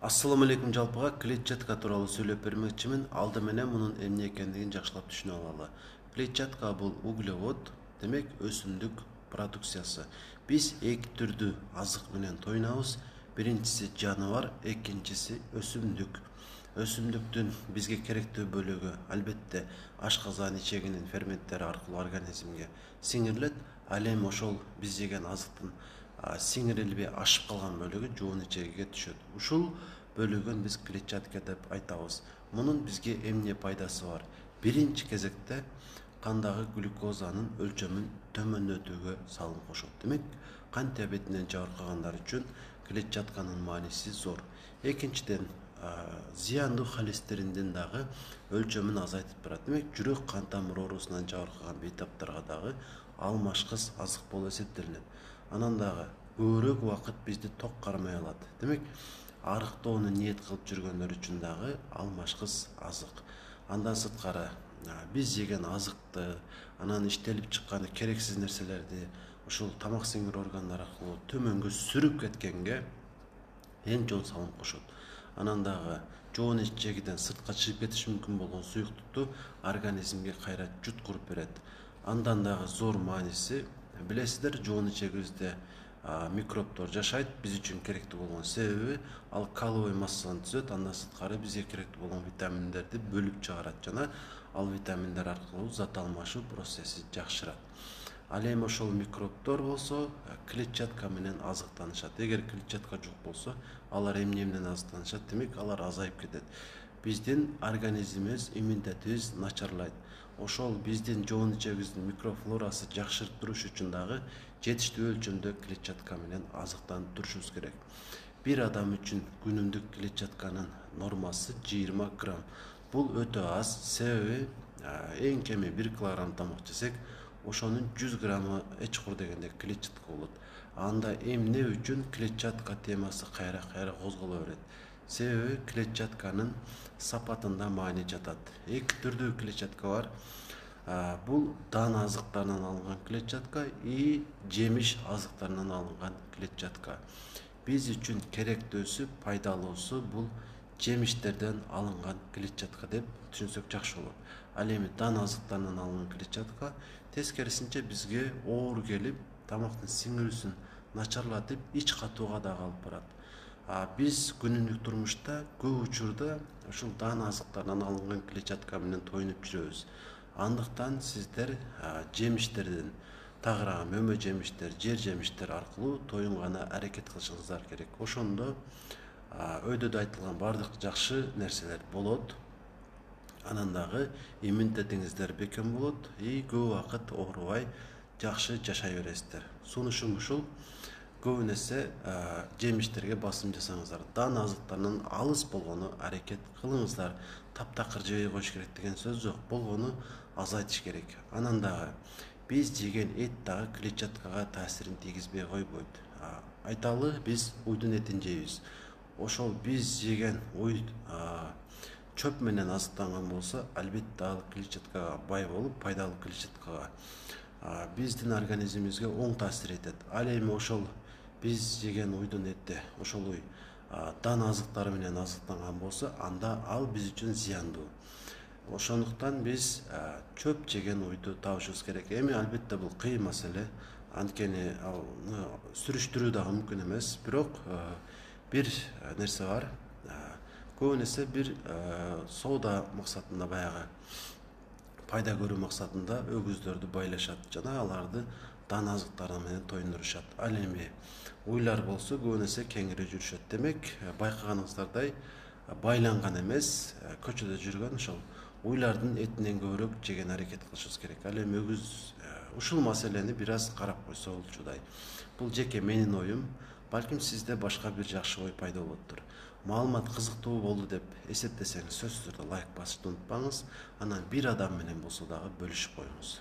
Assalamu алейкум жалпыга клетчатка тууралуу сүйлөп бермекчимин. Алды менен мунун эмне экендигин жакшылап түшүнүп алалы. Клетчатка бул углевод, демек өсүмдүк продукциясы. Биз эки түрдүү азык менен тоюнабыз. Биринчиси жаныбар, экинчиси өсүмдүк. Өсүмдүктүн бизге керектүү бөлүгү албетте ашказан ичегинин ферменттери аркылуу организмге сиңирилет. Ал эми ошол биз жеген азыктын сиңирилбей ашып калган бөлүгү жоон ичегиге түшөт. Ушул бөлүгүн биз клетчатка деп айтабыз. Мунун бизге эмне пайдасы бар? Биринчи кезекте кандагы глюкозанын өлчөмүн төмөндөтүүгө салым кошот. Демек, кан диабетинен жабыркагандар үчүн клетчатканын мааниси зор. Экинчиден, зыяндуу холестериндин дагы өлчөмүн азайтып барат. Демек, жүрөк кан тамыр оорусунан жабыркаган бейтаптарга дагы алмашкыс азык болуп эсептелинет. Анан дагы көбүрөөк убакыт бизди ток кармай алат. Демек, арыктоону ниет кылып жүргөндөр үчүн дагы алмашкыс азык. Андан сырткары биз жеген азыкты, анан иштелип чыккан керексиз нерселерди ушул тамак сиңирүү органдары аркылуу төмөнгө сүрүп кеткенге эң чоң салым кошот. Анан дагы жоон ичегиден сыртка чыгып кетиши мүмкүн болгон суюктукту организмге кайра жуткуруп берет. Андан дагы зор мааниси, билесиздер, жоон ичегибизде микробтор жашайт. Биз үчүн керектүү болгон себеби ал каловый массаны түзөт. Андан сырткары бизге керектүү болгон витаминдерди бөлүп чыгарат жана ал витаминдер аркылуу зат алмашуу процесси жакшырат. Ал эми ошол микробтор болсо клетчатка менен азыктанышат. Эгер клетчатка жок болсо, алар эмне менен азыктанышат? Демек, алар азайып кетет. Биздин организмибиз, иммунитетибиз начарлайт. Ошол биздин жоон ичегибиздин микрофлорасы жакшырып туруш үчүн дагы жетиштүү өлчөмдө клетчатка менен азыктанып турушубуз керек. Бир адам үчүн күнүмдүк клетчатканын нормасы 20 грамм. Бул өтө аз, себеби эң кеми 1 килограмм тамак жесек, ошонун 100 граммы эчкур дегенде клетчатка болот. Анда эмне үчүн клетчатка темасы кайра козголо берет? Себеби клетчатканын сапатында маани жатат. Эки түрдүү клетчатка бар. Бул дан азыктарынан алынган клетчатка и жемиш азыктарынан алынган клетчатка. Биз үчүн керектүүсү, пайдалуусу бул жемиштерден алынган клетчатка деп түшүнсөк жакшы болот. Ал эми дан азыктарынан алынган клетчатка тескерисинче бизге оор келип, тамактын сиңирүүсүн начарлатып, ич катууга дагы алып барат. Биз күнүмдүк турмушта көп учурда ушул дан азыктарынан алынган клетчатка менен тоюнуп жүрөбүз. Андыктан сиздер жемиштерден, тагыраагы мөмө жемиштер, жер жемиштер аркылуу тоюнгана аракет кылышыңыздар керек. Ошондо өйдөдө айтылган бардык жакшы нерселер болот. Анан дагы иммунитетиңиздер бекем болот и көп убакыт оорубай жакшы жашай бересиздер. Сунушум ушул. Көбүн эсе жемиштерге басым жасаңыздар. Дан азыктарынан алыс болгону аракет кылыңыздар. Таптакыр жебей коюш керек деген сөз жок. Болгону азайтыш керек. Анан дагы биз жеген эт дагы клетчаткага таасирин тийгизбей койбойт. Айталы, биз уйдун этин жейбиз. Ошол биз жеген уй чөп менен азыктанган болсо, албетте ал клетчаткага бай болуп, пайдалуу клетчаткага биздин организмибизге оң таасир этет. Ал эми ошол биз жеген уйдун эти, ошол уй дан азыктары менен азыктанган болсо, анда ал биз үчүн зыяндуу. Ошондуктан биз чөп жеген уйду табышыбыз керек. Эми албетте бул кыйын маселе, анткени сүрүштүрүү дагы мүмкүн эмес. Бирок бир нерсе бар. Көбүн эсе бир соода максатында, баягы пайда көрүү максатында өгүздөрдү байлашат жана аларды дан азыктары менен тоюндурушат. Ал эми уйлар болсо көбүн эсе кеңири жүрүшөт. Демек, байкаганыңыздардай байланган эмес, көчөдө жүргөн ошол уйлардын этинен көбүрөөк жеген аракет кылышыбыз керек. Ал эми өгүз ушул маселени бир аз карап койсо болчудай. Бул жеке менин оюм. Балким сизде башка бир жакшы ой пайда болоттур. Маалымат кызыктуу болду деп эсептесеңиз, сөзсүз түрдө лайк басышты унутпаңыз. Анан бир адам менен болсо дагы бөлүшүп коюңуз.